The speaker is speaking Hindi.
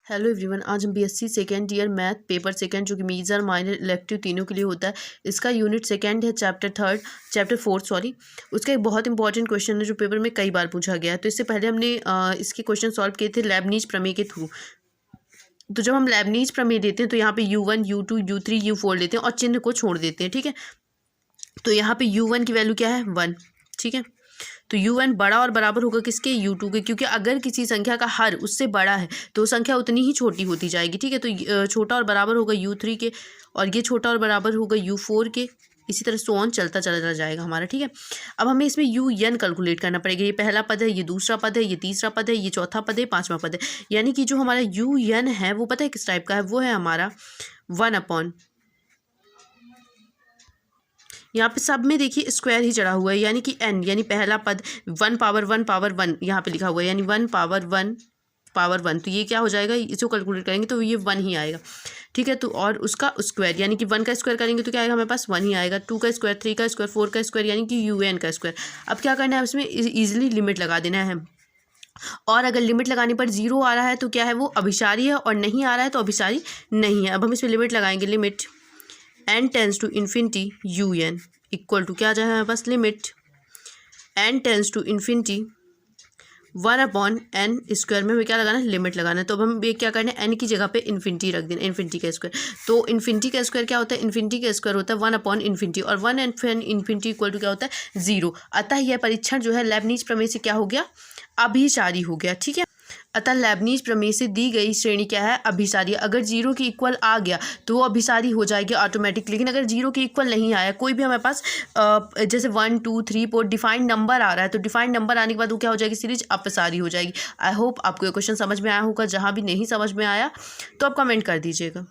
हेलो एवरीवन, आज हम BSc second year math paper second जो कि मेजर माइनर इलेक्टिव तीनों के लिए होता है, इसका यूनिट सेकेंड है, चैप्टर फोर्थ सॉरी। उसका एक बहुत इंपॉर्टेंट क्वेश्चन है जो पेपर में कई बार पूछा गया है। तो इससे पहले हमने इसके क्वेश्चन सॉल्व किए थे लेबनीज प्रमेय के थ्रू। तो जब हम लेबनीज प्रमेय देते हैं तो यहाँ पे U1 U2 U3 U4 लेते हैं और चिन्ह को छोड़ देते हैं, ठीक है। तो यहाँ पे U1 की वैल्यू क्या है 1, ठीक है। तो U1 बड़ा और बराबर होगा किसके, U2 के, क्योंकि अगर किसी संख्या का हर उससे बड़ा है तो संख्या उतनी ही छोटी होती जाएगी, ठीक है। तो छोटा और बराबर होगा U3 के, और ये छोटा और बराबर होगा U4 के। इसी तरह सो ऑन चलता चला जाएगा हमारा, ठीक है। अब हमें इसमें UN कैलकुलेट करना पड़ेगा। ये पहला पद है, ये दूसरा पद है, ये तीसरा पद है, ये चौथा पद है, पांचवा पद है। यानी कि जो हमारा UN है वो पता है किस टाइप का है, वो है हमारा 1/, यहाँ पे सब में देखिए स्क्वायर ही चढ़ा हुआ है, यानी कि n, यानी पहला पद 1 पावर 1 यहाँ पे लिखा हुआ है, यानी 1 पावर 1 तो ये क्या हो जाएगा, इसको कैलकुलेट करेंगे तो ये 1 ही आएगा, ठीक है। तो और उसका स्क्वायर यानी कि 1 का स्क्वायर करेंगे तो क्या आएगा हमारे पास 1 ही आएगा। 2 का स्क्वायर, 3 का स्क्वायर, 4 का स्क्वायर, यानी कि UN का स्क्वायर। अब क्या करना है, इसमें ईजिली लिमिट लगा देना है। और अगर लिमिट लगाने पर 0 आ रहा है तो क्या है, वो अभिसारी है, और नहीं आ रहा है तो अभिसारी नहीं है। अब हम इसमें लिमिट लगाएंगे, limit n tends to infinity UN equal to क्या आ जाएगा हमारे पास, limit n tends to infinity 1/n square में हमें क्या लगाना है, लिमिट लगाना है। तो अब हम ये क्या करना है, n की जगह पे इन्फिनिटी रख देना, इन्फिनिटी का स्क्वायर। तो इन्फिनिटी का स्क्वायर क्या होता है, इन्फिनिटी का स्क्वायर होता है 1/इन्फिनिटी, और 1/इन्फिनिटी इक्वल टू क्या होता है 0। अतः यह परीक्षण जो है लेबनीज प्रमेय से क्या हो गया, अभिसारी हो गया, ठीक है। अतः लेबनीज प्रमेय से दी गई श्रेणी क्या है, अभिसारी। अगर 0 के इक्वल आ गया तो वो अभिसारी हो जाएगी ऑटोमेटिक। लेकिन अगर 0 के इक्वल नहीं आया, कोई भी हमारे पास जैसे 1 2 3 4 डिफाइंड नंबर आ रहा है, तो डिफाइंड नंबर आने के बाद वो क्या हो जाएगी, सीरीज अपसारी हो जाएगी। आई होप आपको ये क्वेश्चन समझ में आया होगा। जहाँ भी नहीं समझ में आया तो आप कमेंट कर दीजिएगा।